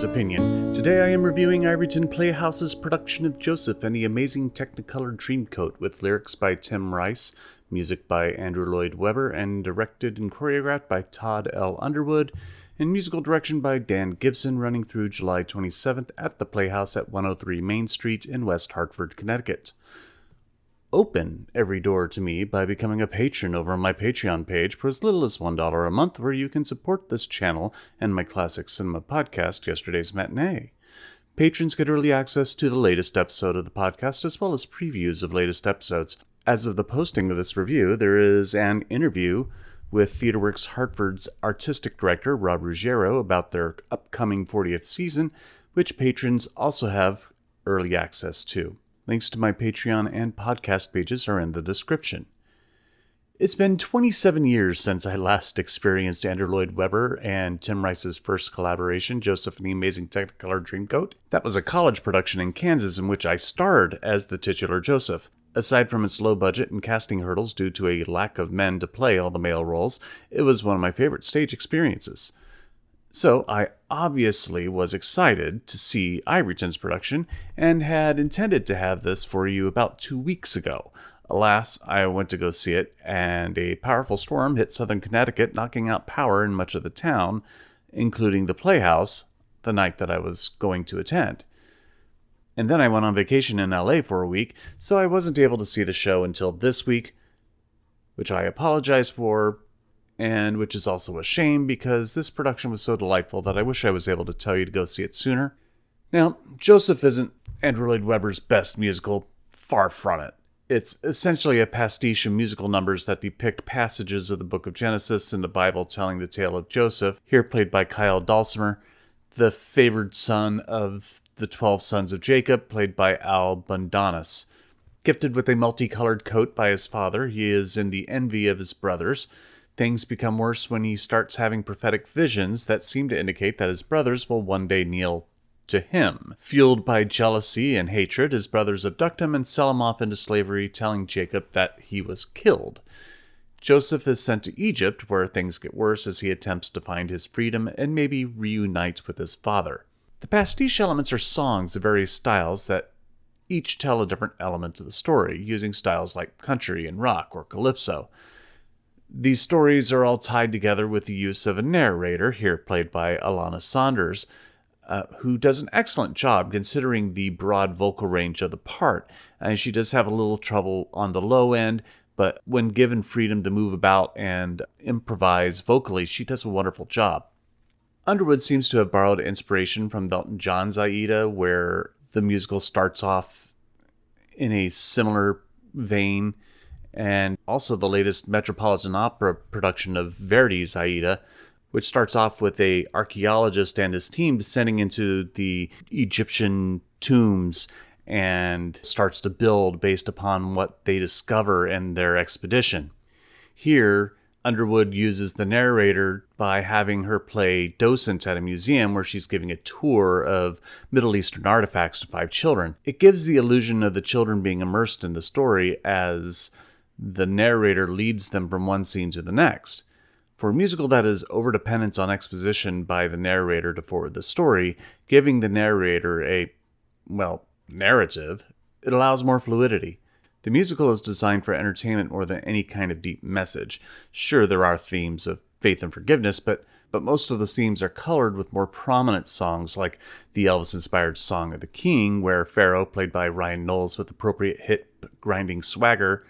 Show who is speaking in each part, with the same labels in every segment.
Speaker 1: Everyone's Opinion. Today I am reviewing Ivoryton Playhouse's production of Joseph and the Amazing Technicolor Dreamcoat with lyrics by Tim Rice, music by Andrew Lloyd Webber, and directed and choreographed by Todd L. Underwood, and musical direction by Dan Gibson, running through July 27th at the Playhouse at 103 Main Street in West Hartford, Connecticut. Open every door to me by becoming a patron over on my Patreon page for as little as $1 a month, where you can support this channel and my classic cinema podcast, Yesterday's Matinee. Patrons get early access to the latest episode of the podcast, as well as previews of latest episodes. As of the posting of this review, there is an interview with TheatreWorks Hartford's artistic director, Rob Ruggiero, about their upcoming 40th season, which patrons also have early access to. Links to my Patreon and podcast pages are in the description. It's been 27 years since I last experienced Andrew Lloyd Webber and Tim Rice's first collaboration, Joseph and the Amazing Technicolor Dreamcoat. That was a college production in Kansas in which I starred as the titular Joseph. Aside from its low budget and casting hurdles due to a lack of men to play all the male roles, it was one of my favorite stage experiences. So I obviously was excited to see Ivoryton's production and had intended to have this for you about 2 weeks ago. Alas, I went to go see it, and a powerful storm hit southern Connecticut, knocking out power in much of the town, including the Playhouse, the night that I was going to attend. And then I went on vacation in LA for a week, so I wasn't able to see the show until this week, which I apologize for, and which is also a shame because this production was so delightful that I wish I was able to tell you to go see it sooner. Now, Joseph isn't Andrew Lloyd Webber's best musical, far from it. It's essentially a pastiche of musical numbers that depict passages of the book of Genesis and the Bible telling the tale of Joseph, here played by Kyle Dalsimer, the favored son of the 12 sons of Jacob, played by Al Bundonis. Gifted with a multicolored coat by his father, he is in the envy of his brothers. Things become worse when he starts having prophetic visions that seem to indicate that his brothers will one day kneel to him. Fueled by jealousy and hatred, his brothers abduct him and sell him off into slavery, telling Jacob that he was killed. Joseph is sent to Egypt, where things get worse as he attempts to find his freedom and maybe reunites with his father. The pastiche elements are songs of various styles that each tell a different element of the story, using styles like country and rock or calypso. These stories are all tied together with the use of a narrator, here played by Alana Saunders, who does an excellent job considering the broad vocal range of the part. She does have a little trouble on the low end, but when given freedom to move about and improvise vocally, she does a wonderful job. Underwood seems to have borrowed inspiration from Elton John's Aida, where the musical starts off in a similar vein, and also the latest Metropolitan Opera production of Verdi's Aida, which starts off with an archaeologist and his team descending into the Egyptian tombs and starts to build based upon what they discover in their expedition. Here, Underwood uses the narrator by having her play docent at a museum where she's giving a tour of Middle Eastern artifacts to 5 children. It gives the illusion of the children being immersed in the story as the narrator leads them from one scene to the next. For a musical that is overdependent on exposition by the narrator to forward the story, giving the narrator a, narrative, it allows more fluidity. The musical is designed for entertainment more than any kind of deep message. Sure, there are themes of faith and forgiveness, but most of the themes are colored with more prominent songs like the Elvis-inspired Song of the King, where Pharaoh, played by Ryan Knowles with appropriate hip-grinding swagger,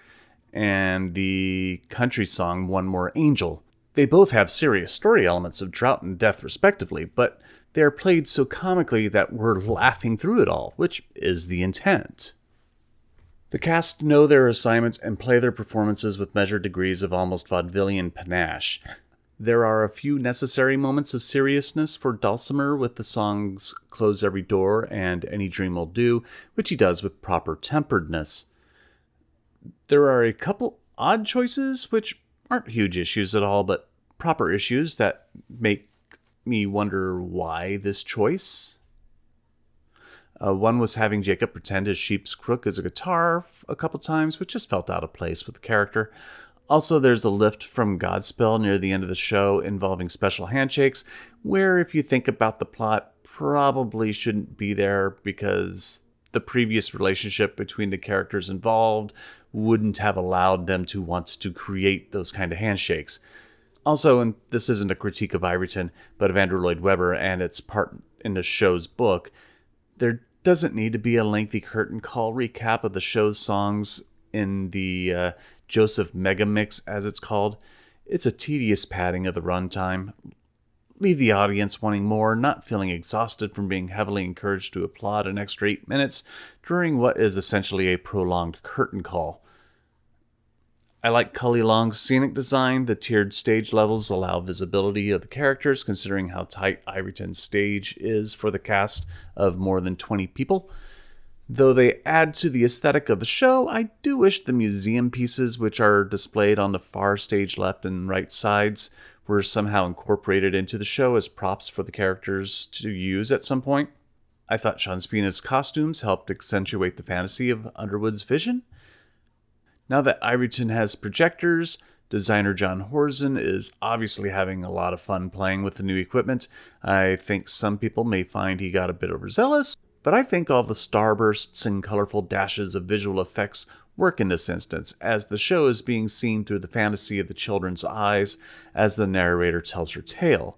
Speaker 1: and the country song One More Angel. They both have serious story elements of drought and death respectively, but they are played so comically that we're laughing through it all, which is the intent. The cast know their assignments and play their performances with measured degrees of almost vaudevillian panache. There are a few necessary moments of seriousness for Dalsimer with the songs Close Every Door and Any Dream Will Do, which he does with proper temperedness. There are a couple odd choices, which aren't huge issues at all, but proper issues that make me wonder why this choice. One was having Jacob pretend his sheep's crook as a guitar a couple times, which just felt out of place with the character. Also, there's a lift from Godspell near the end of the show involving special handshakes, where if you think about the plot, probably shouldn't be there because the previous relationship between the characters involved wouldn't have allowed them to want to create those kind of handshakes. Also, and this isn't a critique of Ivoryton, but of Andrew Lloyd Webber and its part in the show's book, there doesn't need to be a lengthy curtain call recap of the show's songs in the Joseph Mega Mix, as it's called. It's a tedious padding of the runtime. Leave the audience wanting more, not feeling exhausted from being heavily encouraged to applaud an extra 8 minutes during what is essentially a prolonged curtain call. I like Cully Long's scenic design. The tiered stage levels allow visibility of the characters, considering how tight Ivoryton's stage is for the cast of more than 20 people. Though they add to the aesthetic of the show, I do wish the museum pieces, which are displayed on the far stage left and right sides, were somehow incorporated into the show as props for the characters to use at some point. I thought Sean Spina's costumes helped accentuate the fantasy of Underwood's vision. Now that Ivoryton has projectors, designer John Horzen is obviously having a lot of fun playing with the new equipment. I think some people may find he got a bit overzealous, but I think all the starbursts and colorful dashes of visual effects work in this instance, as the show is being seen through the fantasy of the children's eyes as the narrator tells her tale.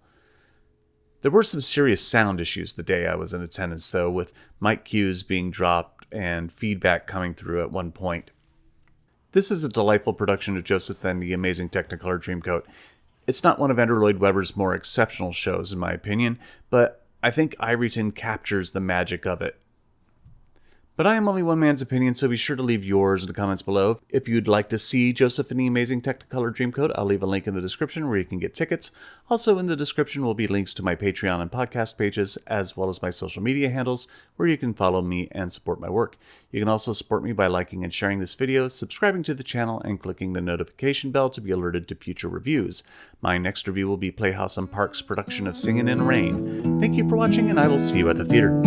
Speaker 1: There were some serious sound issues the day I was in attendance, though, with mic cues being dropped and feedback coming through at one point. This is a delightful production of Joseph and the Amazing Technicolor Dreamcoat. It's not one of Andrew Lloyd Webber's more exceptional shows, in my opinion, but I think Ivoryton captures the magic of it. But I am only one man's opinion, so be sure to leave yours in the comments below. If you'd like to see Joseph and the Amazing Technicolor Dreamcoat, I'll leave a link in the description where you can get tickets. Also in the description will be links to my Patreon and podcast pages, as well as my social media handles, where you can follow me and support my work. You can also support me by liking and sharing this video, subscribing to the channel, and clicking the notification bell to be alerted to future reviews. My next review will be Playhouse and Park's production of Singin' in the Rain. Thank you for watching, and I will see you at the theater.